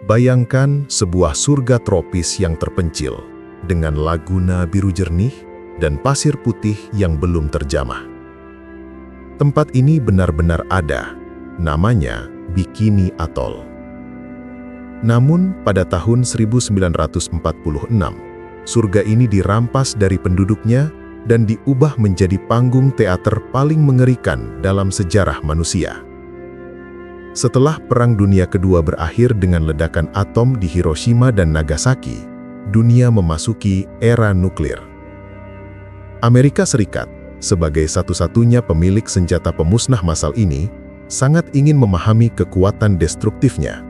Bayangkan sebuah surga tropis yang terpencil, dengan laguna biru jernih dan pasir putih yang belum terjamah. Tempat ini benar-benar ada, namanya Bikini Atoll. Namun, pada tahun 1946, surga ini dirampas dari penduduknya dan diubah menjadi panggung teater paling mengerikan dalam sejarah manusia. Setelah Perang Dunia Kedua berakhir dengan ledakan atom di Hiroshima dan Nagasaki, dunia memasuki era nuklir. Amerika Serikat, sebagai satu-satunya pemilik senjata pemusnah massal ini, sangat ingin memahami kekuatan destruktifnya.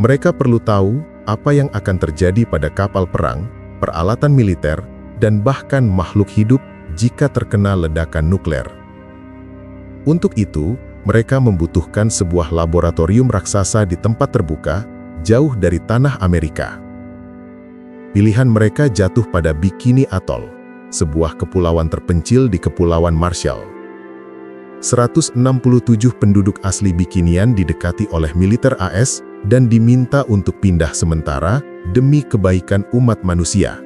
Mereka perlu tahu apa yang akan terjadi pada kapal perang, peralatan militer, dan bahkan makhluk hidup jika terkena ledakan nuklir. Untuk itu, mereka membutuhkan sebuah laboratorium raksasa di tempat terbuka, jauh dari tanah Amerika. Pilihan mereka jatuh pada Bikini Atoll, sebuah kepulauan terpencil di Kepulauan Marshall. 167 penduduk asli Bikinian didekati oleh militer AS dan diminta untuk pindah sementara demi kebaikan umat manusia.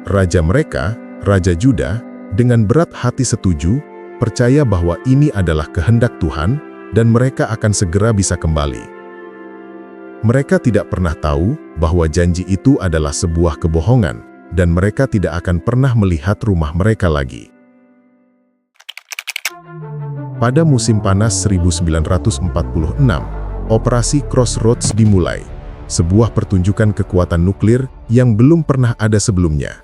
Raja mereka, Raja Juda, dengan berat hati setuju, percaya bahwa ini adalah kehendak Tuhan dan mereka akan segera bisa kembali. Mereka tidak pernah tahu bahwa janji itu adalah sebuah kebohongan dan mereka tidak akan pernah melihat rumah mereka lagi. Pada musim panas 1946, Operasi Crossroads dimulai, sebuah pertunjukan kekuatan nuklir yang belum pernah ada sebelumnya.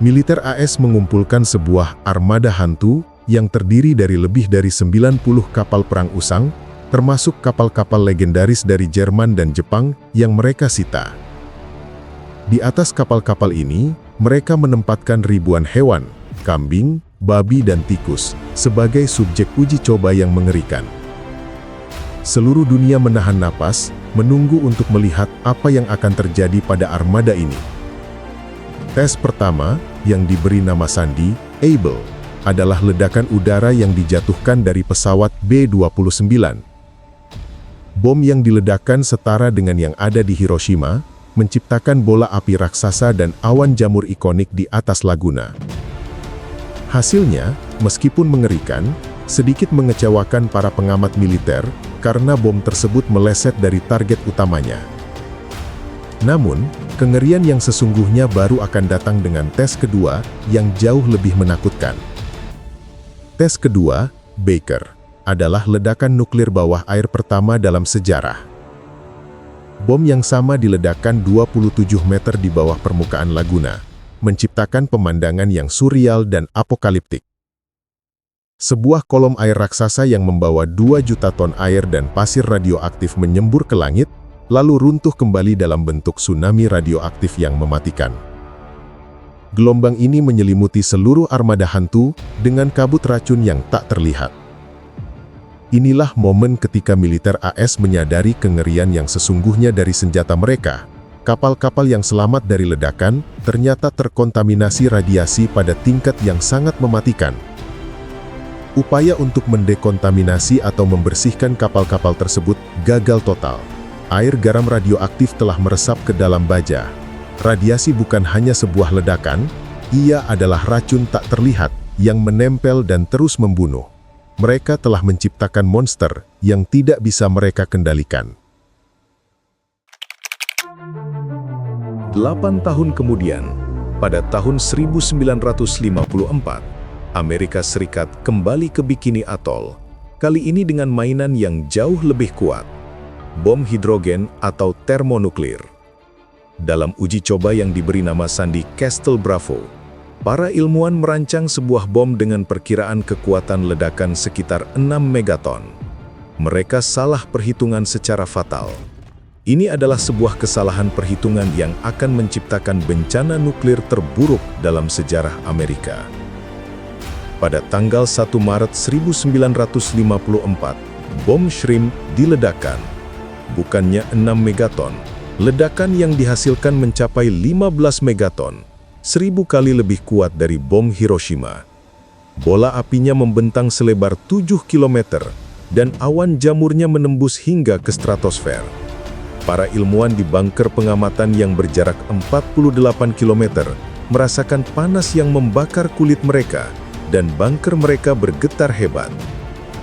Militer AS mengumpulkan sebuah armada hantu yang terdiri dari lebih dari 90 kapal perang usang, termasuk kapal-kapal legendaris dari Jerman dan Jepang yang mereka sita. Di atas kapal-kapal ini, mereka menempatkan ribuan hewan, kambing, babi dan tikus, sebagai subjek uji coba yang mengerikan. Seluruh dunia menahan napas, menunggu untuk melihat apa yang akan terjadi pada armada ini. Tes pertama, yang diberi nama sandi, Able, adalah ledakan udara yang dijatuhkan dari pesawat B-29. Bom yang diledakkan setara dengan yang ada di Hiroshima, menciptakan bola api raksasa dan awan jamur ikonik di atas laguna. Hasilnya, meskipun mengerikan, sedikit mengecewakan para pengamat militer karena bom tersebut meleset dari target utamanya. Namun, kengerian yang sesungguhnya baru akan datang dengan tes kedua yang jauh lebih menakutkan. Tes kedua, Baker, adalah ledakan nuklir bawah air pertama dalam sejarah. Bom yang sama diledakkan 27 meter di bawah permukaan laguna, menciptakan pemandangan yang surreal dan apokaliptik. Sebuah kolom air raksasa yang membawa 2 juta ton air dan pasir radioaktif menyembur ke langit, lalu runtuh kembali dalam bentuk tsunami radioaktif yang mematikan. Gelombang ini menyelimuti seluruh armada hantu dengan kabut racun yang tak terlihat. Inilah momen ketika militer AS menyadari kengerian yang sesungguhnya dari senjata mereka. Kapal-kapal yang selamat dari ledakan ternyata terkontaminasi radiasi pada tingkat yang sangat mematikan. Upaya untuk mendekontaminasi atau membersihkan kapal-kapal tersebut gagal total. Air garam radioaktif telah meresap ke dalam baja. Radiasi bukan hanya sebuah ledakan, ia adalah racun tak terlihat yang menempel dan terus membunuh. Mereka telah menciptakan monster yang tidak bisa mereka kendalikan. 8 tahun kemudian, pada tahun 1954, Amerika Serikat kembali ke Bikini Atoll, kali ini dengan mainan yang jauh lebih kuat. Bom hidrogen atau termonuklir. Dalam uji coba yang diberi nama sandi Castle Bravo, para ilmuwan merancang sebuah bom dengan perkiraan kekuatan ledakan sekitar 6 megaton. Mereka salah perhitungan secara fatal. Ini adalah sebuah kesalahan perhitungan yang akan menciptakan bencana nuklir terburuk dalam sejarah Amerika. Pada tanggal 1 Maret 1954, bom Shrimp diledakkan. Bukannya 6 megaton, ledakan yang dihasilkan mencapai 15 megaton, 1000 kali lebih kuat dari bom Hiroshima. Bola apinya membentang selebar 7 km, dan awan jamurnya menembus hingga ke stratosfer. Para ilmuwan di bunker pengamatan yang berjarak 48 km merasakan panas yang membakar kulit mereka, dan bunker mereka bergetar hebat.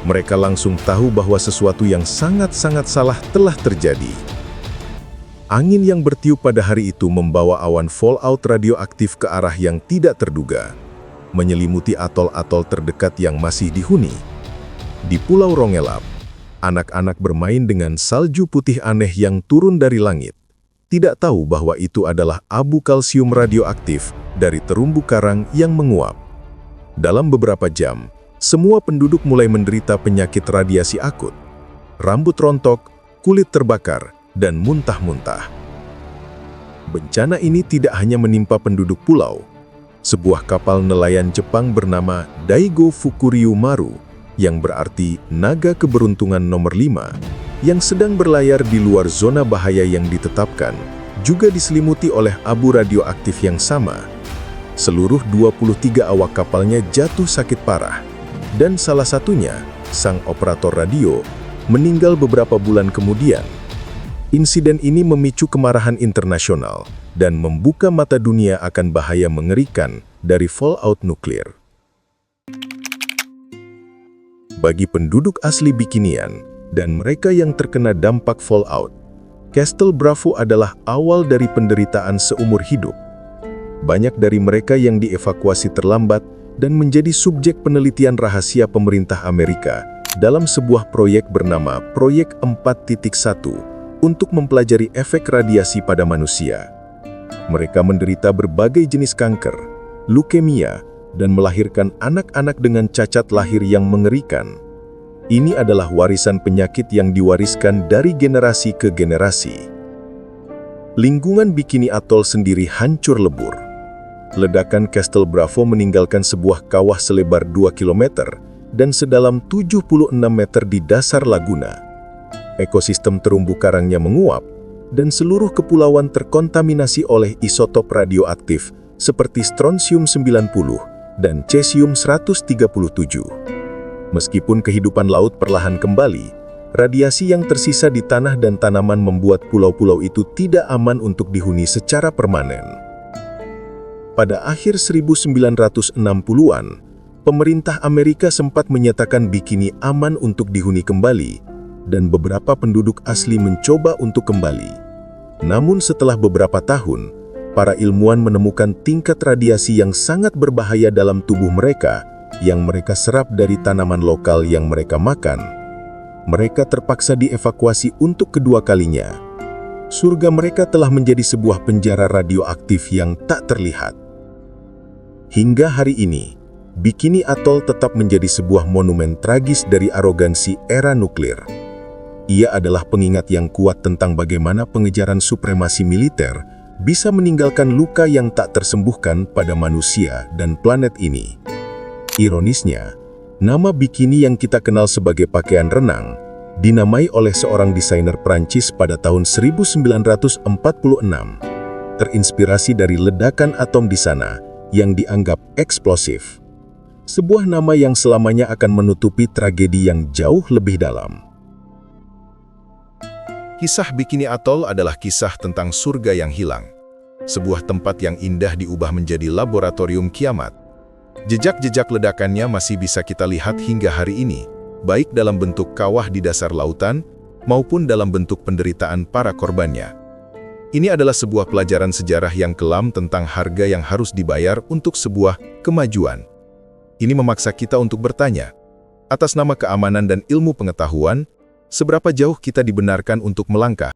Mereka langsung tahu bahwa sesuatu yang sangat-sangat salah telah terjadi. Angin yang bertiup pada hari itu membawa awan fallout radioaktif ke arah yang tidak terduga, menyelimuti atol-atol terdekat yang masih dihuni. Di Pulau Rongelap, anak-anak bermain dengan salju putih aneh yang turun dari langit, tidak tahu bahwa itu adalah abu kalsium radioaktif dari terumbu karang yang menguap. Dalam beberapa jam, semua penduduk mulai menderita penyakit radiasi akut, rambut rontok, kulit terbakar, dan muntah-muntah. Bencana ini tidak hanya menimpa penduduk pulau. Sebuah kapal nelayan Jepang bernama Daigo Fukuryu Maru, yang berarti naga keberuntungan nomor 5, yang sedang berlayar di luar zona bahaya yang ditetapkan, juga diselimuti oleh abu radioaktif yang sama. Seluruh 23 awak kapalnya jatuh sakit parah, dan salah satunya, sang operator radio, meninggal beberapa bulan kemudian. Insiden ini memicu kemarahan internasional dan membuka mata dunia akan bahaya mengerikan dari fallout nuklir. Bagi penduduk asli Bikinian dan mereka yang terkena dampak fallout, Castle Bravo adalah awal dari penderitaan seumur hidup. Banyak dari mereka yang dievakuasi terlambat dan menjadi subjek penelitian rahasia pemerintah Amerika dalam sebuah proyek bernama Proyek 4.1 untuk mempelajari efek radiasi pada manusia. Mereka menderita berbagai jenis kanker, leukemia, dan melahirkan anak-anak dengan cacat lahir yang mengerikan. Ini adalah warisan penyakit yang diwariskan dari generasi ke generasi. Lingkungan Bikini Atoll sendiri hancur lebur. Ledakan Castle Bravo meninggalkan sebuah kawah selebar 2 km dan sedalam 76 meter di dasar laguna. Ekosistem terumbu karangnya menguap, dan seluruh kepulauan terkontaminasi oleh isotop radioaktif seperti strontium-90 dan cesium-137. Meskipun kehidupan laut perlahan kembali, radiasi yang tersisa di tanah dan tanaman membuat pulau-pulau itu tidak aman untuk dihuni secara permanen. Pada akhir 1960-an, pemerintah Amerika sempat menyatakan Bikini aman untuk dihuni kembali, dan beberapa penduduk asli mencoba untuk kembali. Namun setelah beberapa tahun, para ilmuwan menemukan tingkat radiasi yang sangat berbahaya dalam tubuh mereka yang mereka serap dari tanaman lokal yang mereka makan. Mereka terpaksa dievakuasi untuk kedua kalinya. Surga mereka telah menjadi sebuah penjara radioaktif yang tak terlihat. Hingga hari ini, Bikini Atoll tetap menjadi sebuah monumen tragis dari arogansi era nuklir. Ia adalah pengingat yang kuat tentang bagaimana pengejaran supremasi militer bisa meninggalkan luka yang tak tersembuhkan pada manusia dan planet ini. Ironisnya, nama bikini yang kita kenal sebagai pakaian renang dinamai oleh seorang desainer Prancis pada tahun 1946, terinspirasi dari ledakan atom di sana yang dianggap eksplosif. Sebuah nama yang selamanya akan menutupi tragedi yang jauh lebih dalam. Kisah Bikini Atoll adalah kisah tentang surga yang hilang. Sebuah tempat yang indah diubah menjadi laboratorium kiamat. Jejak-jejak ledakannya masih bisa kita lihat hingga hari ini, baik dalam bentuk kawah di dasar lautan, maupun dalam bentuk penderitaan para korbannya. Ini adalah sebuah pelajaran sejarah yang kelam tentang harga yang harus dibayar untuk sebuah kemajuan. Ini memaksa kita untuk bertanya, atas nama keamanan dan ilmu pengetahuan, seberapa jauh kita dibenarkan untuk melangkah?